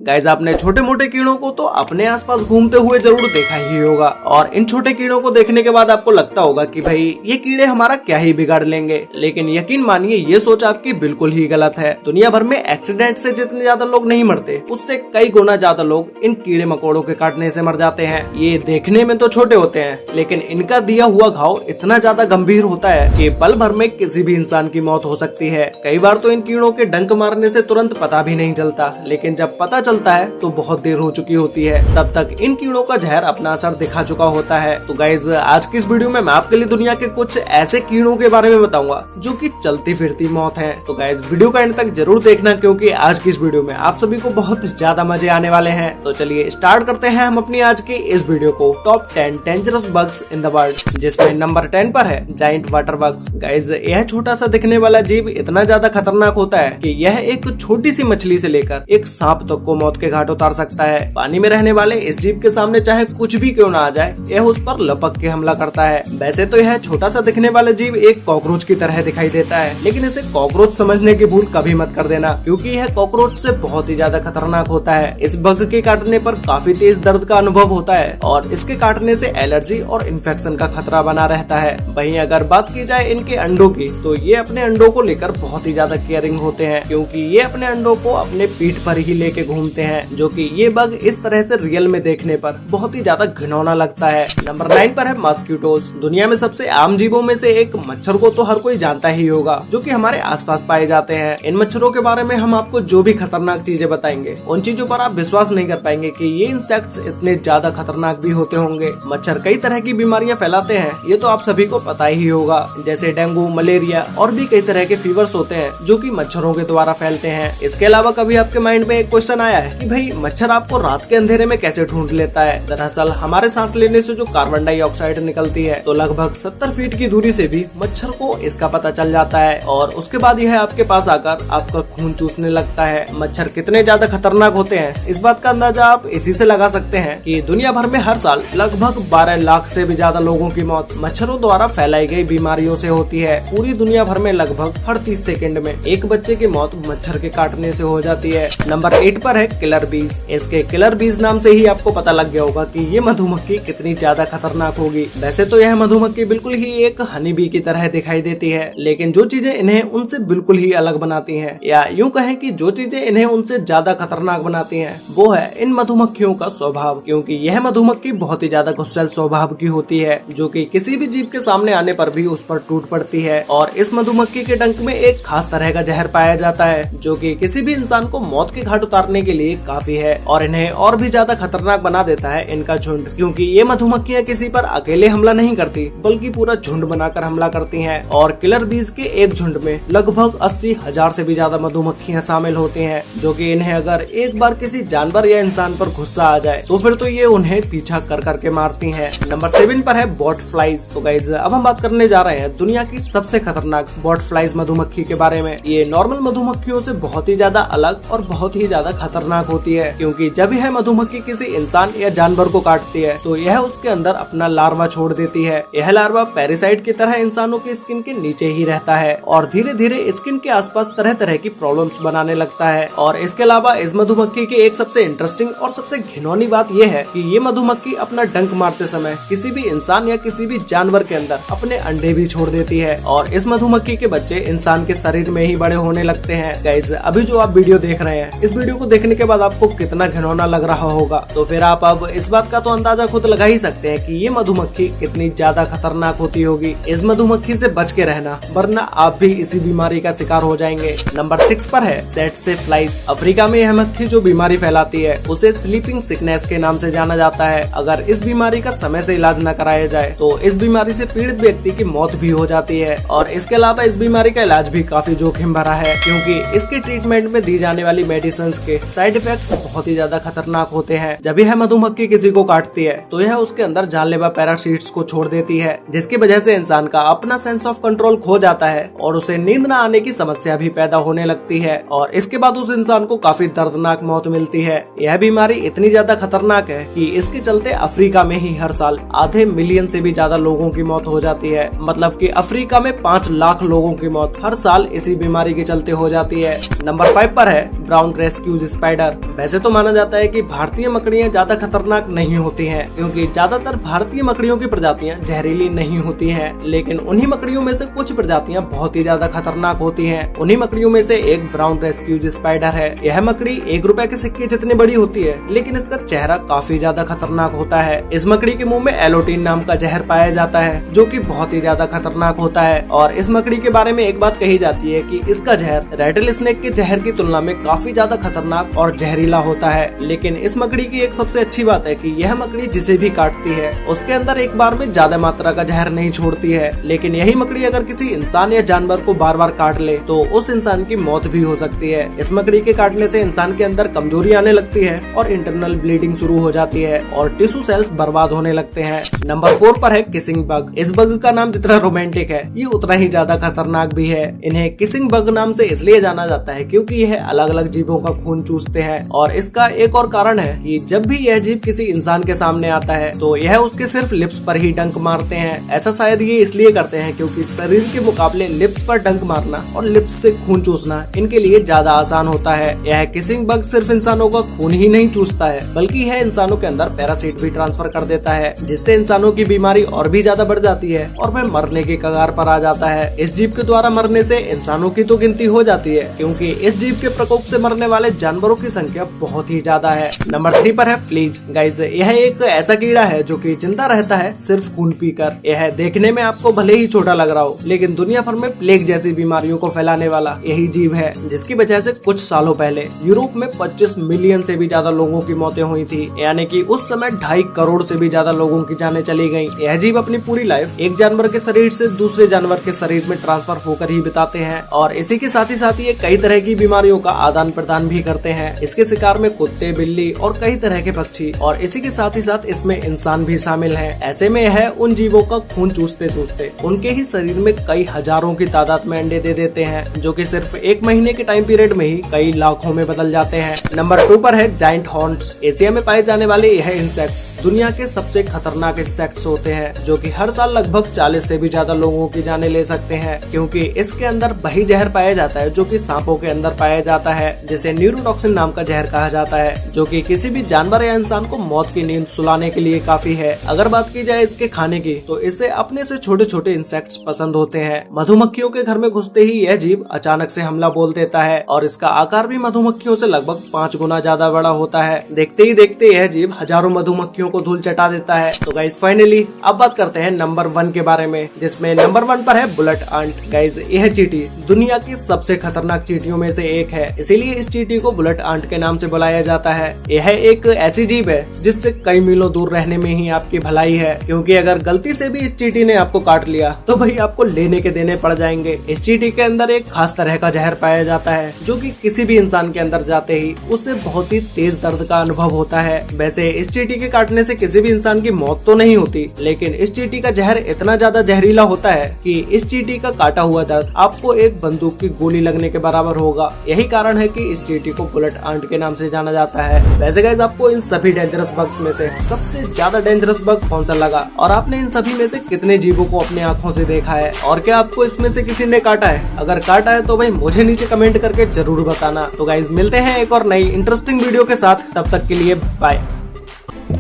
Guys आपने छोटे मोटे कीड़ों को तो अपने आसपास घूमते हुए जरूर देखा ही होगा और इन छोटे कीड़ों को देखने के बाद आपको लगता होगा कि भाई ये कीड़े हमारा क्या ही बिगाड़ लेंगे, लेकिन यकीन मानिए ये सोच आपकी बिल्कुल ही गलत है। दुनिया भर में एक्सीडेंट से जितने ज्यादा लोग नहीं मरते उससे कई गुना ज्यादा लोग इन कीड़े मकोड़ों के काटने से मर जाते हैं। ये देखने में तो छोटे होते हैं लेकिन इनका दिया हुआ घाव इतना ज्यादा गंभीर होता है कि पल भर में किसी भी इंसान की मौत हो सकती है। कई बार तो इन कीड़ों के डंक मारने से तुरंत पता भी नहीं चलता, लेकिन जब पता चलता है तो बहुत देर हो चुकी होती है। तब तक इन कीड़ों का जहर अपना असर दिखा चुका होता है। तो गाइज आज की इस वीडियो में मैं आपके लिए दुनिया के कुछ ऐसे कीड़ों के बारे में बताऊंगा जो कि चलती फिरती मौत है। तो गाइज वीडियो का एंड तक जरूर देखना क्योंकि आज की इस वीडियो में आप सभी को बहुत ज्यादा मजे आने वाले हैं। तो चलिए स्टार्ट करते हैं हम अपनी आज की इस वीडियो को। Top 10 dangerous bugs in the world, जिसमें नंबर 10 पर है जायंट वाटर बग्स। गाइज यह छोटा सा दिखने वाला जीव इतना ज्यादा खतरनाक होता है कि यह एक छोटी सी मछली से लेकर एक सांप तक को मौत के घाट उतार सकता है। पानी में रहने वाले इस जीव के सामने चाहे कुछ भी क्यों ना आ जाए, यह उस पर लपक के हमला करता है। वैसे तो यह छोटा सा दिखने वाला जीव एक कॉकरोच की तरह दिखाई देता है, लेकिन इसे कॉकरोच समझने की भूल कभी मत कर देना क्योंकि यह कॉकरोच से बहुत ही ज्यादा खतरनाक होता है। इस बग के काटने पर काफी तेज दर्द का अनुभव होता है और इसके काटने से एलर्जी और इन्फेक्शन का खतरा बना रहता है। वहीं अगर बात की जाए इनके अंडों की, तो ये अपने अंडों को लेकर बहुत ही ज्यादा केयरिंग होते हैं क्योंकि ये अपने अंडों को अपने पीठ पर ही लेके घूमते हैं, जो कि ये बग इस तरह से रियल में देखने पर बहुत ही ज्यादा घिनौना लगता है। नंबर 9 पर है मस्कीटोज। दुनिया में सबसे आम जीवों में से एक मच्छर को तो हर कोई जानता ही होगा, जो कि हमारे आसपास पाए जाते हैं। इन मच्छरों के बारे में हम आपको जो भी खतरनाक चीजें बताएंगे उन चीजों पर आप विश्वास नहीं कर पाएंगे कि ये इंसेक्ट्स इतने ज्यादा खतरनाक भी होते होंगे। मच्छर कई तरह की बीमारियां फैलाते हैं, ये तो आप सभी को पता ही होगा, जैसे डेंगू, मलेरिया और भी कई तरह के फीवर्स होते हैं जो कि मच्छरों के द्वारा फैलते हैं। इसके अलावा कभी आपके माइंड में एक क्वेश्चन आया है कि भाई मच्छर आपको रात के अंधेरे में कैसे ढूंढ लेता है? दरअसल हमारे सांस लेने से जो कार्बन डाइऑक्साइड निकलती है, तो लगभग 70 फीट की दूरी से भी मच्छर को इसका पता चल जाता है और उसके बाद यह आपके पास आकर आपका खून चूसने लगता है। मच्छर कितने ज्यादा खतरनाक होते हैं इस बात का अंदाजा आप इसी से लगा सकते हैं कि दुनिया भर में हर साल लगभग 12 लाख से भी ज्यादा लोगों की मौत मच्छरों द्वारा फैलाई गई बीमारियों से होती है। पूरी दुनिया भर में लगभग हर 30 सेकंड में एक बच्चे की मौत मच्छर के काटने से हो जाती है। नंबर 8 पर है किलर बीज। इसके किलर बीज नाम से ही आपको पता लग गया होगा कि ये मधुमक्खी कितनी ज्यादा खतरनाक होगी। वैसे तो यह मधुमक्खी बिल्कुल ही एक हनी बी की तरह दिखाई देती है, लेकिन जो चीजें इन्हें उनसे बिल्कुल ही अलग बनाती हैं, या यूं कहें कि जो चीजें इन्हें उनसे ज्यादा खतरनाक बनाती हैं, वो है इन मधुमक्खियों का स्वभाव। क्योंकि यह मधुमक्खी बहुत ही ज्यादा गुस्सैल स्वभाव की होती है, जो कि किसी भी जीव के सामने आने पर भी उस पर टूट पड़ती है। और इस मधुमक्खी के डंक में एक खास तरह का जहर पाया जाता है जो कि किसी भी इंसान को मौत के घाट उतारने के लिए काफी है। और इन्हें और भी ज्यादा खतरनाक बना देता है इनका झुंड, क्योंकि ये मधुमक्खियां किसी पर अकेले हमला नहीं करती बल्कि पूरा झुंड बनाकर हमला करती हैं। और किलर बीज के एक झुंड में लगभग 80,000 से भी ज्यादा मधुमक्खियां शामिल होती हैं, जो कि इन्हें अगर एक बार किसी जानवर या इंसान पर गुस्सा आ जाए तो फिर तो ये उन्हें पीछा कर करके मारती हैं। नंबर 7 पर है बॉट फ्लाइज। तो गाइस अब हम बात करने जा रहे हैं दुनिया की सबसे खतरनाक बॉट फ्लाइज मधुमक्खी के बारे में। ये नॉर्मल मधुमक्खियों से बहुत ही ज्यादा अलग और बहुत ही ज्यादा खतरनाक होती है, क्योंकि जब यह मधुमक्खी किसी इंसान या जानवर को काटती है तो यह उसके अंदर अपना लार्वा छोड़ देती है। यह लार्वा पैरासाइट की तरह इंसानों की स्किन के नीचे ही रहता है और धीरे धीरे स्किन के आसपास तरह तरह की प्रॉब्लम्स बनाने लगता है। और इसके अलावा इस मधुमक्खी की एक सबसे इंटरेस्टिंग और सबसे घिनौनी बात यह है कि ये मधुमक्खी अपना डंक मारते समय किसी भी इंसान या किसी भी जानवर के अंदर अपने अंडे भी छोड़ देती है और इस मधुमक्खी के बच्चे इंसान के शरीर में ही बड़े होने लगते हैं। गाइस अभी जो आप वीडियो देख रहे हैं, इस वीडियो को देखने के बाद आपको कितना घिनौना लग रहा होगा, तो फिर आप अब इस बात का तो अंदाजा खुद लगा ही सकते हैं कि ये मधुमक्खी कितनी ज्यादा खतरनाक होती होगी। इस मधुमक्खी से बच के रहना, वरना आप भी इसी बीमारी का शिकार हो जाएंगे। नंबर 6 पर है सेट्से फ्लाइज। अफ्रीका में यह मक्खी जो बीमारी फैलाती है उसे स्लीपिंग सिकनेस के नाम से जाना जाता है। अगर इस बीमारी का समय से इलाज न कराया जाए तो इस बीमारी से पीड़ित व्यक्ति की मौत भी हो जाती है। और इसके अलावा इस बीमारी का इलाज भी काफी जोखिम भरा है, क्योंकि इसके ट्रीटमेंट में दी जाने वाली मेडिसिन के साइड इफेक्ट्स बहुत ही ज्यादा खतरनाक होते हैं। जब यह मधुमक्खी किसी को काटती है तो यह उसके अंदर जानलेवा पैरासाइट्स को छोड़ देती है, जिसकी वजह से इंसान का अपना सेंस ऑफ कंट्रोल खो जाता है और उसे नींद न आने की समस्या भी पैदा होने लगती है और इसके बाद उस इंसान को काफी दर्दनाक मौत मिलती है। यह बीमारी इतनी ज्यादा खतरनाक है कि इसके चलते अफ्रीका में ही हर साल आधे मिलियन से भी ज्यादा लोगों की मौत हो जाती है। मतलब कि अफ्रीका में 5 लाख लोगों की मौत हर साल इसी बीमारी के चलते हो जाती है। नंबर 5 पर है ब्राउन रेस्क्यूज स्पाइडर। स्पाइडर। वैसे तो माना जाता है कि भारतीय मकड़ियां ज्यादा खतरनाक नहीं होती हैं, क्योंकि ज्यादातर भारतीय मकड़ियों की प्रजातियां जहरीली नहीं होती हैं, लेकिन उन्हीं मकड़ियों में से कुछ प्रजातियां बहुत ही ज्यादा खतरनाक होती हैं। उन्हीं मकड़ियों में से एक ब्राउन रेस्क्यूज स्पाइडर है। यह मकड़ी 1 रुपए के सिक्के जितनी बड़ी होती है, लेकिन इसका चेहरा काफी ज्यादा खतरनाक होता है। इस मकड़ी के मुंह में एलोटीन नाम का जहर पाया जाता है, जो कि बहुत ही ज्यादा खतरनाक होता है। और इस मकड़ी के बारे में एक बात कही जाती है कि इसका जहर रेटल स्नेक के जहर की तुलना में काफी ज्यादा खतरनाक और जहरीला होता है। लेकिन इस मकड़ी की एक सबसे अच्छी बात है कि यह मकड़ी जिसे भी काटती है उसके अंदर एक बार में ज्यादा मात्रा का जहर नहीं छोड़ती है। लेकिन यही मकड़ी अगर किसी इंसान या जानवर को बार बार काट ले तो उस इंसान की मौत भी हो सकती है। इस मकड़ी के काटने से इंसान के अंदर कमजोरी आने लगती है और इंटरनल ब्लीडिंग शुरू हो जाती है और टिश्यू सेल्स बर्बाद होने लगते हैं। नंबर 4 पर है किसिंग बग। इस बग का नाम जितना रोमांटिक है, ये उतना ही ज्यादा खतरनाक भी है। इन्हें किसिंग बग नाम से इसलिए जाना जाता है क्योंकि यह अलग अलग जीवों का खून चूसते हैं। और इसका एक और कारण है कि जब भी यह जीव किसी इंसान के सामने आता है तो यह उसके सिर्फ लिप्स पर ही डंक मारते हैं। ऐसा शायद ये इसलिए करते हैं क्योंकि शरीर के मुकाबले लिप्स पर डंक मारना और लिप्स से खून चूसना इनके लिए ज्यादा आसान होता है। यह किसिंग बग सिर्फ इंसानों का खून ही नहीं चूसता है, बल्कि यह इंसानों के अंदर पैरासाइट भी ट्रांसफर कर देता है, जिससे इंसानों की बीमारी और भी ज्यादा बढ़ जाती है और वह मरने के कगार पर आ जाता है। इस जीव के द्वारा मरने से इंसानों की तो गिनती हो जाती है, क्योंकि इस जीव के प्रकोप से मरने वाले जानवरों की संख्या बहुत ही ज्यादा है। नंबर 3 पर है फ्लीज। गाइस, यह एक ऐसा कीड़ा है जो कि जिंदा रहता है सिर्फ खून पीकर। यह देखने में आपको भले ही छोटा लग रहा हो, लेकिन दुनिया भर में प्लेग जैसी बीमारियों को फैलाने वाला यही जीव है, जिसकी वजह से कुछ सालों पहले यूरोप में 25 मिलियन से भी ज्यादा लोगों की मौतें हुई थी। यानी कि उस समय 2.5 करोड़ से भी ज्यादा लोगों की जानें चली गयी। यह जीव अपनी पूरी लाइफ एक जानवर के शरीर से दूसरे जानवर के शरीर में ट्रांसफर होकर ही बिताते हैं और इसी के साथ ही ये कई तरह की बीमारियों का आदान प्रदान भी करते हैं। इसके शिकार में कुत्ते, बिल्ली और कई तरह के पक्षी और इसी के साथ इसमें इंसान भी शामिल हैं। ऐसे में यह उन जीवों का खून चूसते चूसते उनके ही शरीर में कई हजारों की तादाद में अंडे दे देते हैं, जो कि सिर्फ 1 महीने के टाइम पीरियड में ही कई लाखों में बदल जाते हैं। नंबर 2 पर है जायंट हॉर्न्स। एशिया में पाए जाने वाले यह इंसेक्ट्स दुनिया के सबसे खतरनाक इंसेक्ट्स होते हैं, जो कि हर साल लगभग 40 से भी ज्यादा लोगों की जानें ले सकते हैं, क्योंकि इसके अंदर वही जहर पाया जाता है जो कि सांपों के अंदर पाया जाता है, जिसे न्यूरोटॉक्सिन नाम का जहर कहा जाता है, जो कि किसी भी जानवर या इंसान को मौत की नींद सुलाने के लिए काफी है। अगर बात की जाए इसके खाने की, तो इसे अपने से छोटे छोटे इंसेक्ट्स पसंद होते हैं। मधुमक्खियों के घर में घुसते ही यह जीव अचानक से हमला बोल देता है और इसका आकार भी मधुमक्खियों से लगभग 5 गुना ज्यादा बड़ा होता है। देखते ही देखते यह जीव हजारों मधुमक्खियों को धूल चटा देता है। तो गाइस, फाइनली अब बात करते हैं नंबर 1 के बारे में, जिसमें नंबर 1 पर है बुलेट आंट। गाइस, यह चींटी दुनिया की सबसे खतरनाक चींटियों में से एक है, इसीलिए इस चींटी को बुलेट आंट के नाम से बुलाया जाता है। यह एक ऐसी जीव है जिससे कई मीलों दूर रहने में ही आपकी भलाई है, क्योंकि अगर गलती से भी इस चींटी ने आपको काट लिया तो भाई आपको लेने के देने पड़ जाएंगे। इस चींटी के अंदर एक खास तरह का जहर पाया जाता है, जो कि किसी भी इंसान के अंदर जाते ही उससे बहुत ही तेज दर्द का अनुभव होता है। वैसे इस चींटी के काटने से किसी भी इंसान की मौत तो नहीं होती, लेकिन इस चींटी का जहर इतना ज्यादा जहरीला होता है कि इस चींटी का काटा हुआ दर्द आपको एक बंदूक की गोली लगने के बराबर होगा। यही कारण है कि इस चींटी को बुलेट आंट के नाम से जाना जाता है। वैसे गाइस, आपको इन सभी डेंजरस बग्स में से सबसे ज्यादा डेंजरस बग कौन सा लगा, और आपने इन सभी में से कितने जीवों को अपने आंखों से देखा है, और क्या आपको इसमें से किसी ने काटा है? अगर काटा है तो भाई मुझे नीचे कमेंट करके जरूर बताना। तो गाइस, मिलते हैं एक और नई इंटरेस्टिंग वीडियो के साथ, तब तक के लिए बाय।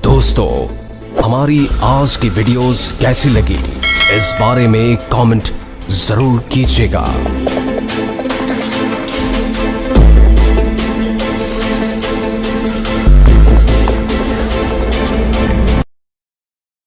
दोस्तों, हमारी आज की वीडियोस कैसी लगी इस बारे में कमेंट जरूर कीजिएगा।